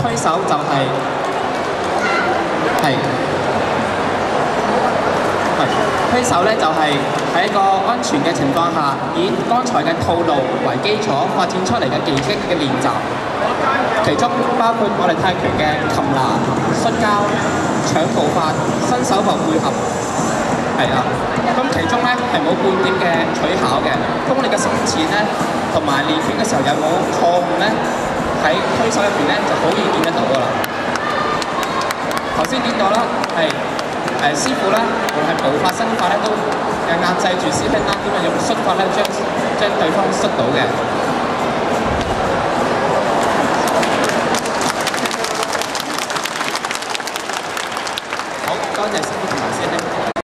推手就係推手咧，就係喺一個安全嘅情況下，以剛才嘅套路為基礎發展出嚟嘅技擊嘅練習。其中包括我哋泰拳嘅擒拿、摔跤、搶步法、新手部配合，係啦。咁其中咧係冇半點嘅取巧嘅。咁我哋嘅深淺咧，同埋練拳嘅時候有冇錯誤咧，喺推手入邊咧就好易見得到㗎啦。頭先見到啦，係師傅啦，無論係步法、身法咧，都壓制住師兄啦，點樣用摔法咧將對方摔到嘅。好，多謝師傅同埋師兄。